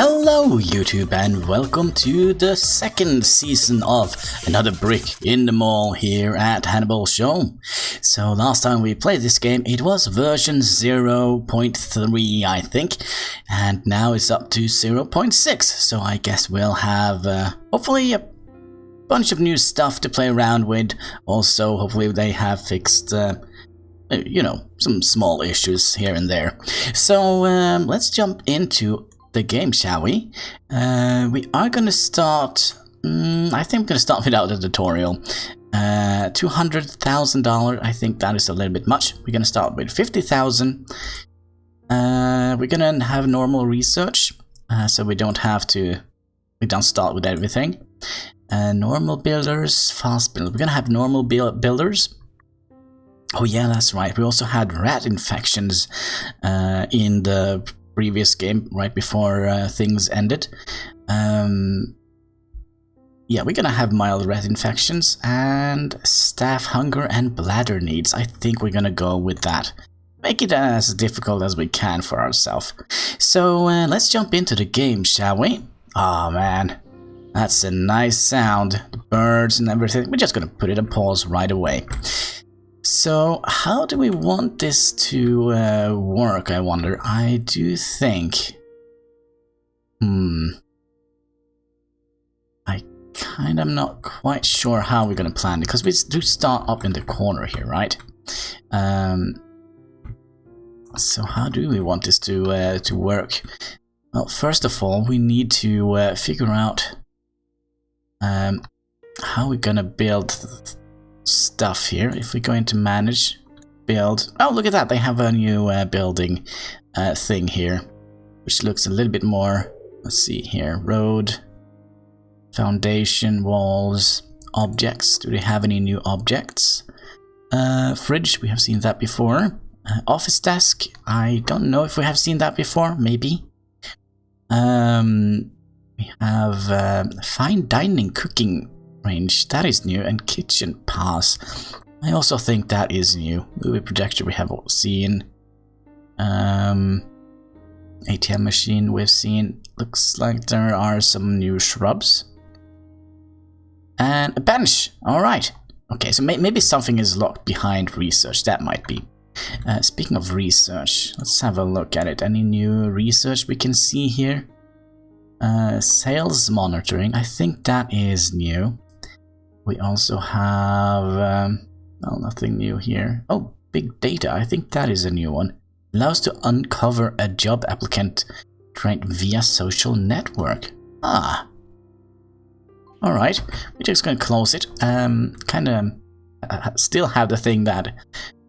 Hello YouTube and welcome to the second season of Another Brick in the Mall here at Hanniballshow. So last time we played this game it was version 0.3 I think, and now it's up to 0.6, so I guess we'll have hopefully a bunch of new stuff to play around with. Also hopefully they have fixed you know, some small issues here and there. So let's jump into the game, shall we? We are gonna start. I think I'm gonna start without a tutorial. $200,000. I think that is a little bit much. We're gonna start with 50,000. We're gonna have normal research, so we don't have to. We don't start with everything. Normal builders, fast builders. We're gonna have normal builders. Oh yeah, that's right. We also had rat infections in the previous game right before things ended. Yeah, we're gonna have mild rat infections and staff hunger and bladder needs. I think we're gonna go with that. Make it as difficult as we can for ourselves. So let's jump into the game, shall we? Oh man, that's a nice sound. The birds and everything. We're just gonna put it on pause right away. So how do we want this to work, I wonder? I do think... I kind of not quite sure how we're going to plan it, because we do start up in the corner here, right? So how do we want this to work? Well, first of all, we need to figure out how we're going to build stuff here. If we're going to manage build, oh look at that, they have a new building thing here, which looks a little bit more, let's see here, road, foundation, walls, objects. Do they have any new objects? Fridge, we have seen that before. Office desk, I don't know if we have seen that before, maybe. We have fine dining cooking range, that is new, and kitchen pass. I also think that is new. Movie projector we have seen. ATM machine we've seen. Looks like there are some new shrubs. And a bench! Alright. Okay, so maybe something is locked behind research. That might be. Speaking of research, let's have a look at it. Any new research we can see here? Sales monitoring. I think that is new. We also have, well, nothing new here. Oh, big data. I think that is a new one. Allows to uncover a job applicant trained via social network. Ah. Alright. We're just going to close it. Kind of still have the thing that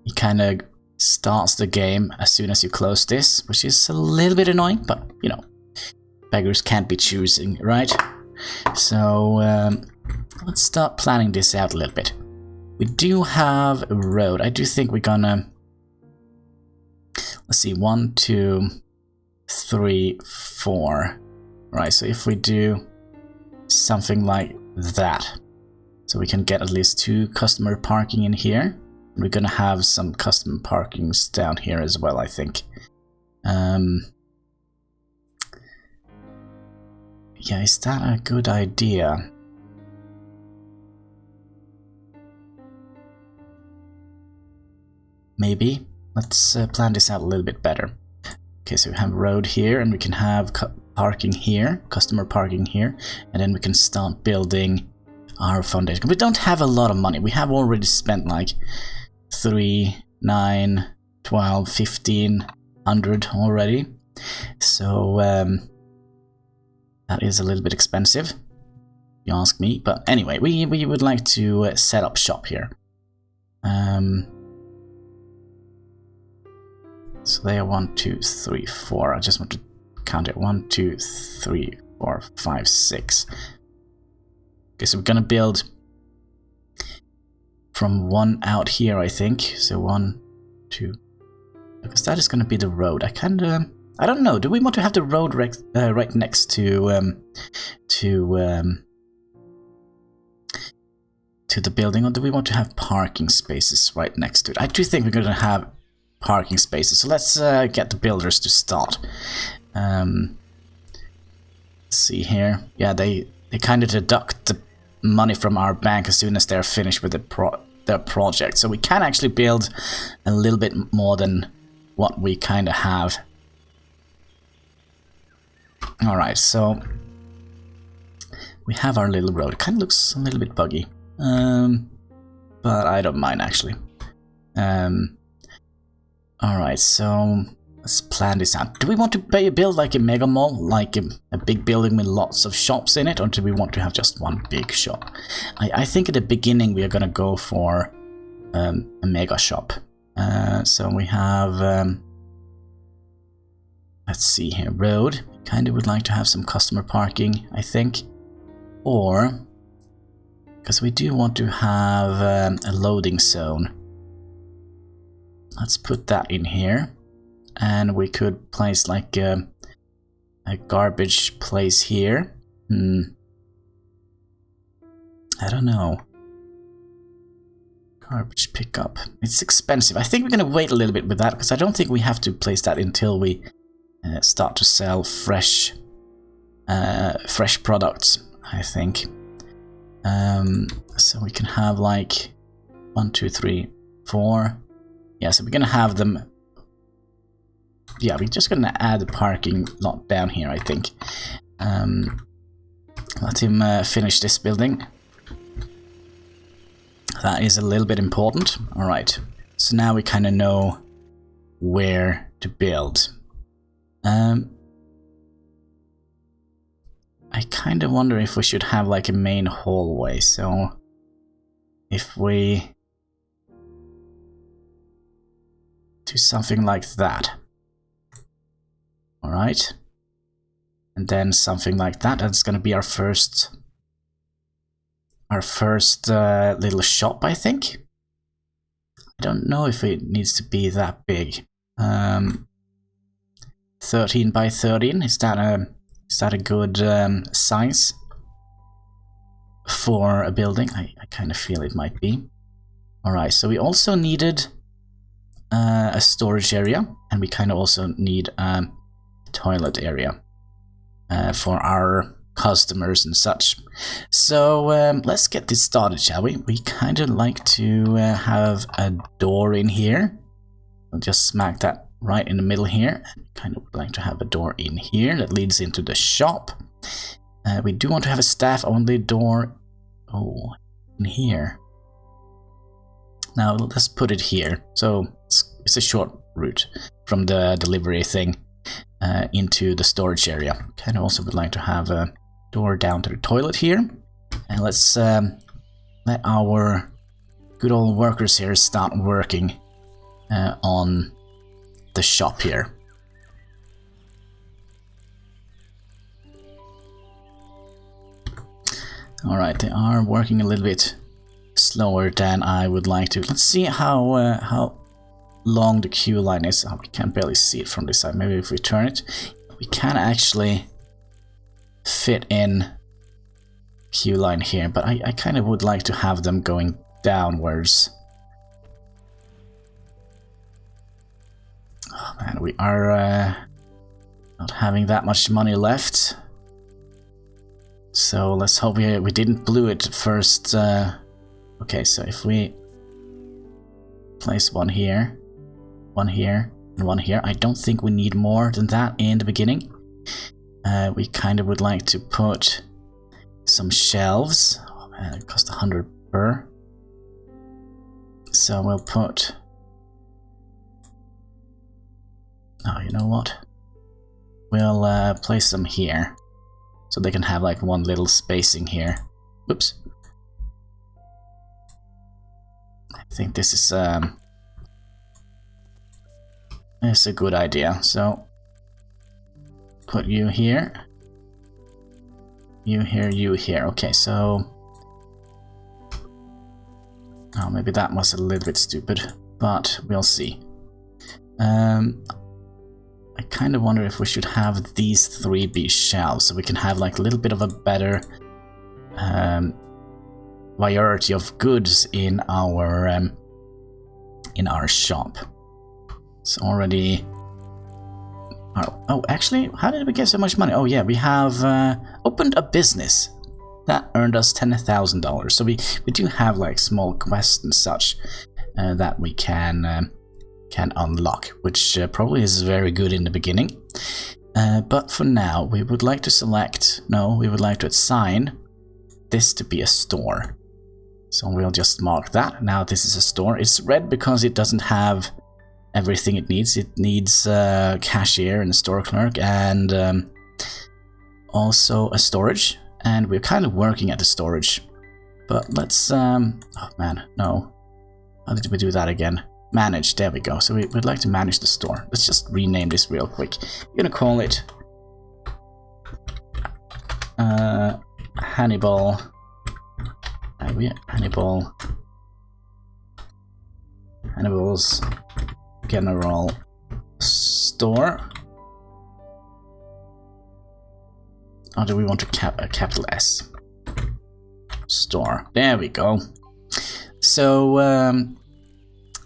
it kind of starts the game as soon as you close this, which is a little bit annoying, but, you know, beggars can't be choosing, right? So, let's start planning this out a little bit. We do have a road. I do think we're gonna... Let's see, 1, 2, 3, 4. Right, so if we do something like that, so we can get at least 2 customer parking in here. We're gonna have some customer parkings down here as well, I think. Yeah, is that a good idea? Maybe. Let's plan this out a little bit better. Okay, so we have road here, and we can have parking here, customer parking here, and then we can start building our foundation. We don't have a lot of money. We have already spent like 3, 9, 12, 1500 already. So that is a little bit expensive, if you ask me. But anyway, we would like to set up shop here. So they are 1, 2, 3, 4. I just want to count it. 1, 2, 3, 4, 5, 6. Okay, so we're gonna build from 1 out here, I think. So 1, 2, because that is gonna be the road. I don't know. Do we want to have the road right next to the building, or do we want to have parking spaces right next to it? I do think we're gonna have parking spaces. So let's get the builders to start. see here. Yeah, they kind of deduct the money from our bank as soon as they're finished with their project. So we can actually build a little bit more than what we kind of have. Alright, so we have our little road. It kind of looks a little bit buggy, but I don't mind actually. Alright, so let's plan this out. Do we want to build like a mega mall, like a big building with lots of shops in it, or do we want to have just one big shop? I think at the beginning we are going to go for a mega shop. So we have, let's see here, road. Kind of would like to have some customer parking, I think. Or, because we do want to have a loading zone. Let's put that in here. And we could place like a garbage place here. I don't know. Garbage pickup. It's expensive. I think we're going to wait a little bit with that, because I don't think we have to place that until we start to sell fresh products, I think. So we can have like 1, 2, 3, 4. Yeah, so we're going to have them. Yeah, we're just going to add the parking lot down here, I think. Let him finish this building. That is a little bit important. Alright, so now we kind of know where to build. I kind of wonder if we should have like a main hallway. So if we do something like that. Alright. And then something like that. That's going to be our first little shop, I think. I don't know if it needs to be that big. 13 by 13, is that a good size for a building? I kind of feel it might be. Alright, so we also needed a storage area, and we kind of also need a toilet area for our customers and such. So let's get this started, shall we? We kind of like to have a door in here. We'll just smack that right in the middle here. Kind of would like to have a door in here that leads into the shop. We do want to have a staff only door. Oh, in here. Now let's put it here. So it's a short route from the delivery thing into the storage area. Kind of also would like to have a door down to the toilet here. And let's let our good old workers here start working on the shop here. Alright, they are working a little bit slower than I would like to. Let's see how long the queue line is. Oh, we can barely see it from this side. Maybe if we turn it, we can actually fit in queue line here, but I kind of would like to have them going downwards. Oh man, we are not having that much money left. So let's hope we didn't blow it first. Okay, so if we place one here, and one here. I don't think we need more than that in the beginning. We kind of would like to put some shelves. Oh man, it costs 100 per. So we'll put... Oh, you know what? We'll place them here. So they can have like one little spacing here. Oops. I think this is a good idea. So put you here. You here, you here. Okay, so... Oh, maybe that was a little bit stupid, but we'll see. I kind of wonder if we should have these three be shelves, so we can have like a little bit of a better variety of goods in our shop. It's already Oh, actually, how did we get so much money? Oh yeah, we have opened a business that earned us $10,000. So we do have like small quests and such that we can unlock, which probably is very good in the beginning. But for now, we would like to we would like to assign this to be a store. So we'll just mark that. Now this is a store. It's red because it doesn't have everything it needs. It needs a cashier and a store clerk and also a storage. And we're kind of working at the storage. But let's, oh man, no. How did we do that again? Manage, there we go. So we'd like to manage the store. Let's just rename this real quick. We're gonna call it Hannibal. Hannibal's General Store. Or do we want to capital S? Store. There we go. So,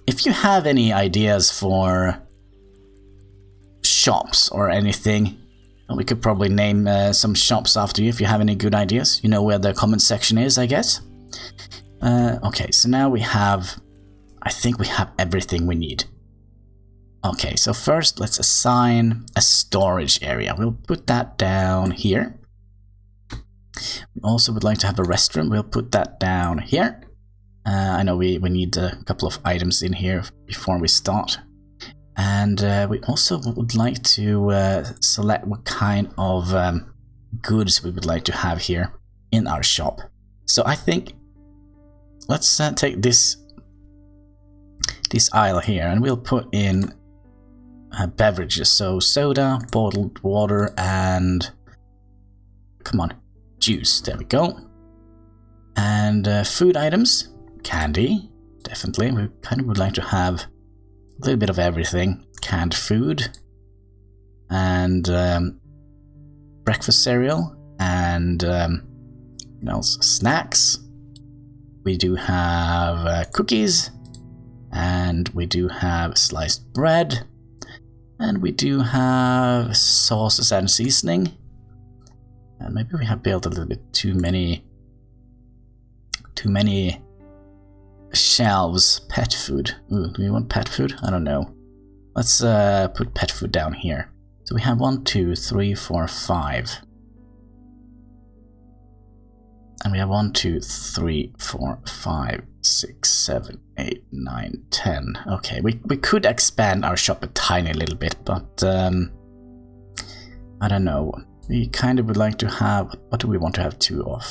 if you have any ideas for shops or anything, we could probably name some shops after you if you have any good ideas. You know where the comment section is, I guess. Okay, so now I think we have everything we need. Okay, so first let's assign a storage area. We'll put that down here. We also would like to have a restroom. We'll put that down here. I know we need a couple of items in here before we start. And we also would like to select what kind of goods we would like to have here in our shop. So I think let's take this aisle here and we'll put in beverages. So soda, bottled water, and come on, juice. There we go. And food items. Candy, definitely. We kind of would like to have a little bit of everything. Canned food and breakfast cereal and what else? Snacks. We do have cookies and we do have sliced bread and we do have sauces and seasoning. And maybe we have built a little bit too many shelves. Pet food. Ooh, do we want pet food? I don't know. Let's put pet food down here. So we have 1, 2, 3, 4, 5. And we have 1, 2, 3, 4, 5, 6, 7, 8, 9, 10. Okay, we could expand our shop a tiny little bit, but I don't know. We kind of would like to have, what do we want to have 2 of?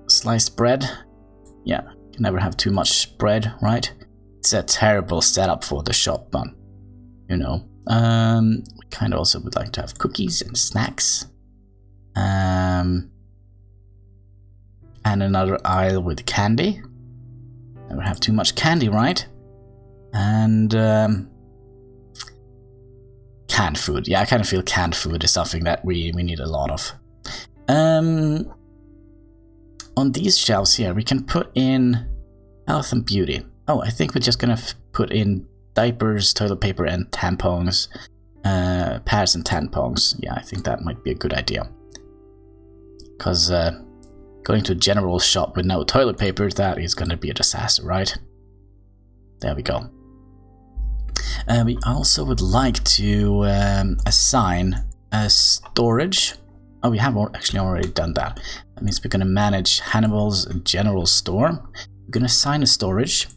Sliced bread. Yeah, you can never have too much bread, right? It's a terrible setup for the shop, but you know. We kind of also would like to have cookies and snacks. And another aisle with candy. Never have too much candy, right? And canned food. Yeah, I kind of feel canned food is something that we need a lot of. On these shelves here, we can put in health and beauty. Oh, I think we're just gonna put in diapers, toilet paper, and tampons. Pads and tampons. Yeah, I think that might be a good idea. Because going to a general shop with no toilet paper, that is gonna be a disaster, right? There we go. We also would like to assign a storage. Oh, we have actually already done that. That means we're going to manage Hannibal's general store. We're going to assign a storage.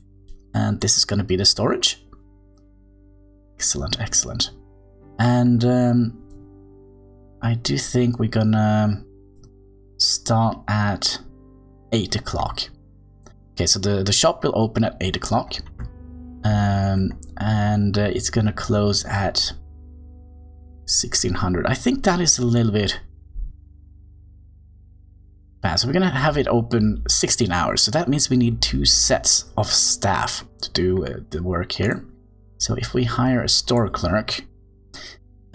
And this is going to be the storage. Excellent, excellent. And I do think we're going to start at 8 o'clock. Okay, so the shop will open at 8 o'clock. And it's going to close at 1600. I think that is a little bit... So we're gonna have it open 16 hours. So that means we need 2 sets of staff to do the work here. So if we hire a store clerk,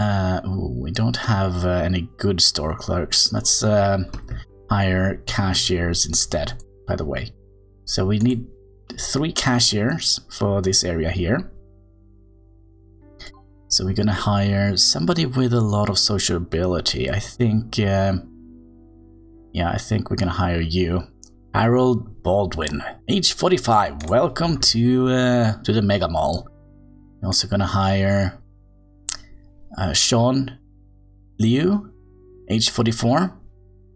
we don't have any good store clerks. Let's hire cashiers instead, by the way. So we need 3 cashiers for this area here. So we're gonna hire somebody with a lot of sociability. I think, yeah, I think we're gonna hire you. Harold Baldwin, age 45. Welcome to the Mega Mall. We're also gonna hire Sean Liu, age 44.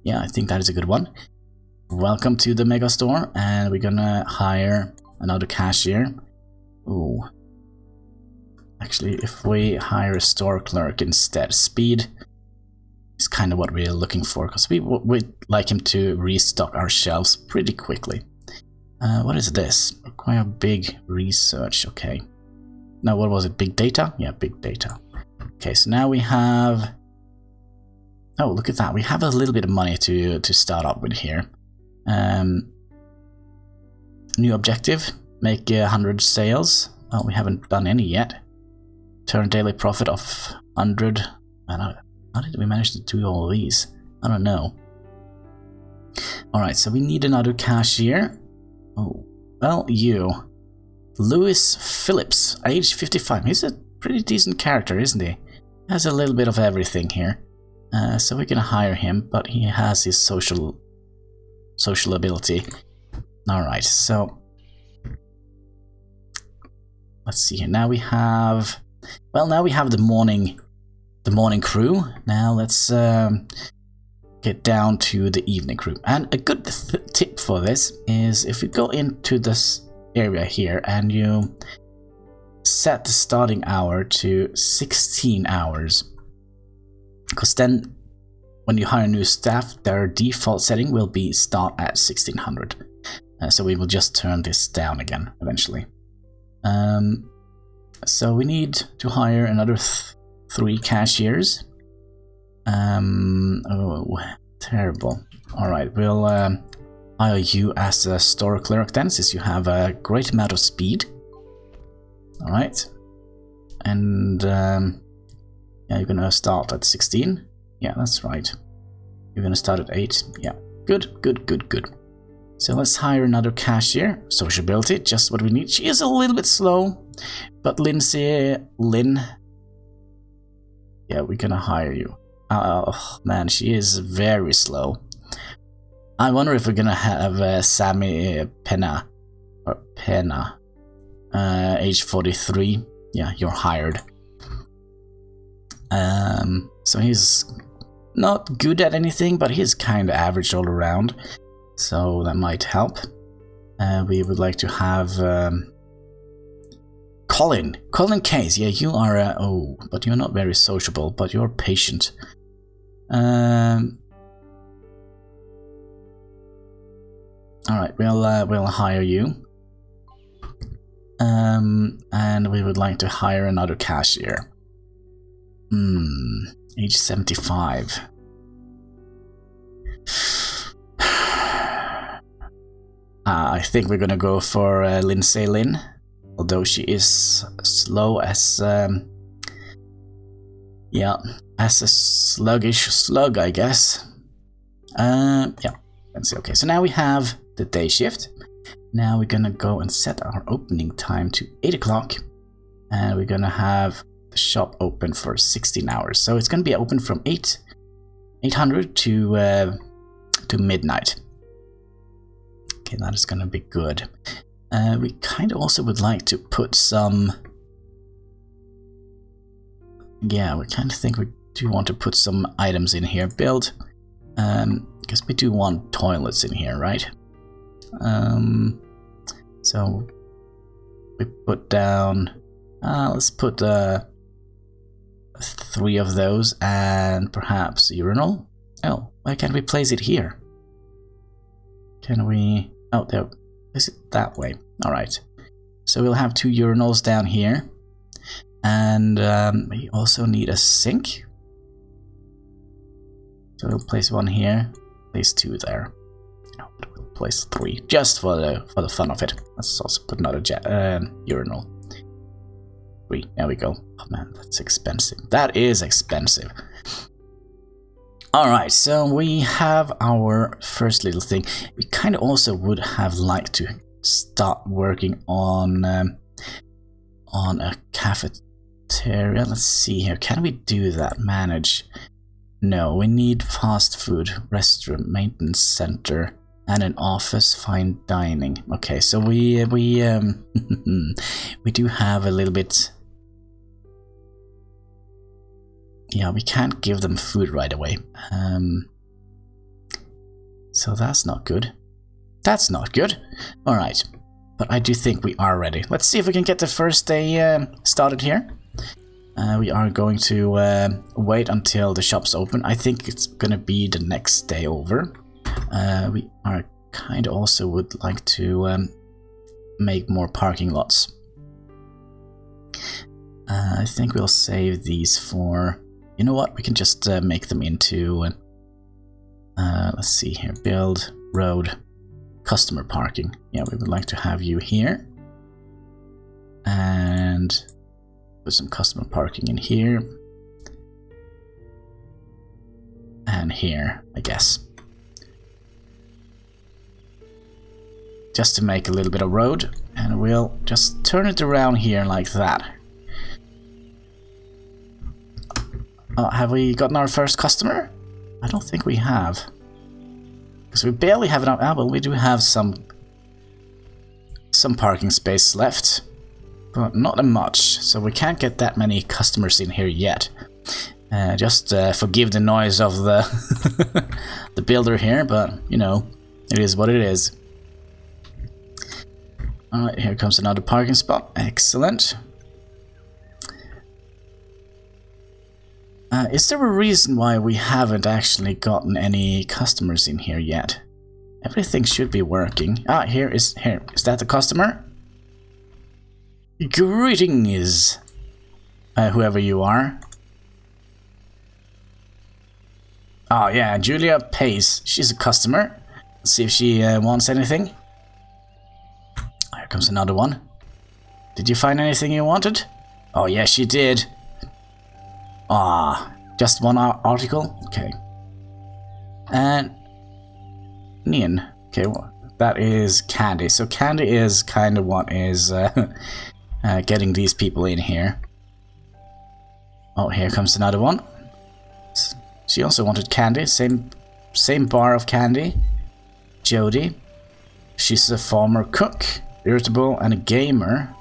Yeah, I think that is a good one. Welcome to the Mega Store, and we're gonna hire another cashier. Ooh. Actually, if we hire a store clerk instead, speed is kind of what we're looking for, because we'd like him to restock our shelves pretty quickly. What is this? Require big research, okay. Now, what was it? Big data? Yeah, big data. Okay, so now we have... Oh, look at that. We have a little bit of money to start up with here. New objective. Make 100 sales. Oh, we haven't done any yet. Turn daily profit of 100. Man, how did we manage to do all of these? I don't know. Alright, so we need another cashier. Oh, well, you. Louis Phillips, age 55. He's a pretty decent character, isn't he? Has a little bit of everything here. So we're gonna hire him, but he has his social ability. Alright, so... Let's see here. Now we have... Well, now we have the morning crew. Now let's get down to the evening crew. And a good tip for this is if you go into this area here and you set the starting hour to 16 hours. Because then when you hire new staff, their default setting will be start at 1600. So we will just turn this down again eventually. So we need to hire another 3 cashiers. Oh, terrible. Alright, we'll hire you as a store clerk then, since you have a great amount of speed. Alright. And yeah, you're gonna start at 16. Yeah, that's right. You're gonna start at 8. Yeah, good, good, good, good. So let's hire another cashier. Sociability, just what we need. She is a little bit slow, but Lynn, yeah, we're gonna hire you. Oh man, she is very slow. I wonder if we're gonna have Sammy Penna, age 43. Yeah, you're hired. So he's not good at anything, but he's kind of average all around. So that might help. We would like to have Colin Case. Yeah, you are oh, but you're not very sociable, but you're patient. Alright, we'll hire you. And we would like to hire another cashier. Age 75. I think we're gonna go for Lindsay Lynn, although she is slow as yeah, as a sluggish slug, I guess. Yeah, let's see. Okay, so now we have the day shift. Now we're gonna go and set our opening time to 8 o'clock, and we're gonna have the shop open for 16 hours. So it's gonna be open from 800 to midnight. Okay, that is gonna be good. We kind of also would like to put some... Yeah, we kind of think we do want to put some items in here. Build, because we do want toilets in here, right? So we put down... let's put 3 of those, and perhaps urinal. Oh, why can't we place it here? Can we... Oh, there. Is it that way? Alright. So we'll have 2 urinals down here. And we also need a sink. So we'll place 1 here. Place 2 there. No, we'll place 3. Just for the fun of it. Let's also put another urinal. 3. There we go. Oh man, that's expensive. That is expensive. Alright, so we have our first little thing. We kind of also would have liked to start working on a cafeteria. Let's see here. Can we do that? Manage. No, we need fast food, restaurant, maintenance center, and an office, fine dining. Okay, so we we do have a little bit. Yeah, we can't give them food right away. So that's not good. That's not good. All right, but I do think we are ready. Let's see if we can get the first day started here. We are going to wait until the shop's open. I think it's gonna be the next day over. We are kind of also would like to make more parking lots. I think we'll save these for, you know what, we can just make them into, let's see here, build, road, customer parking. Yeah, we would like to have you here. And put some customer parking in here. And here, I guess. Just to make a little bit of road, and we'll just turn it around here like that. Have we gotten our first customer? I don't think we have. Because we barely have enough. Well, we do have some parking space left, but not much. So we can't get that many customers in here yet. Just forgive the noise of the the builder here, but you know, it is what it is. Alright, here comes another parking spot. Excellent. Is there a reason why we haven't actually gotten any customers in here yet? Everything should be working. Here. Is that the customer? Greetings, whoever you are. Oh yeah, Julia Pace. She's a customer. Let's see if she wants anything. Here comes another one. Did you find anything you wanted? Oh yeah, she did. Just one article? Okay. And Nian. Okay, well, that is Candy. So Candy is kind of what is getting these people in here. Oh, here comes another one. She also wanted candy. Same bar of candy. Jody. She's a former cook, irritable, and a gamer.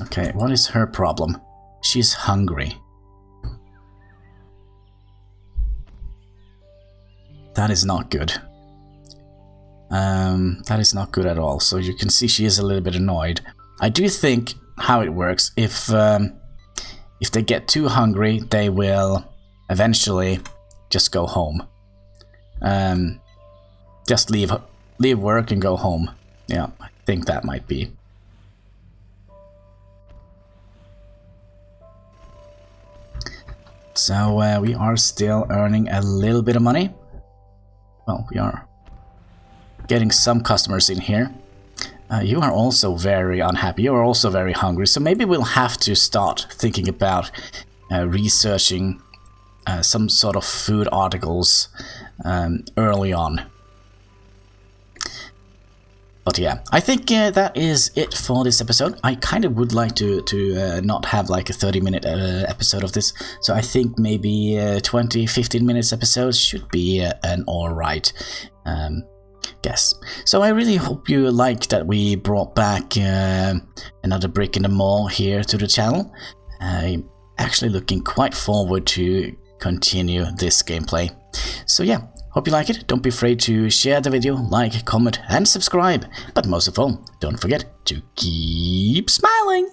Okay, what is her problem? She's hungry. That is not good. That is not good at all. So you can see she is a little bit annoyed. I do think how it works, if they get too hungry, they will eventually just go home. Just leave work and go home. Yeah, I think that might be. So we are still earning a little bit of money. Well, we are getting some customers in here. You are also very unhappy. You are also very hungry. So maybe we'll have to start thinking about researching some sort of food articles early on. But yeah, I think that is it for this episode. I kind of would like to not have like a 30-minute episode of this. So I think maybe 20-15 minutes episode should be an alright guess. So I really hope you like that we brought back another brick in the mall here to the channel. I'm actually looking quite forward to continue this gameplay. So yeah. Hope you like it. Don't be afraid to share the video, like, comment, and subscribe. But most of all, don't forget to keep smiling!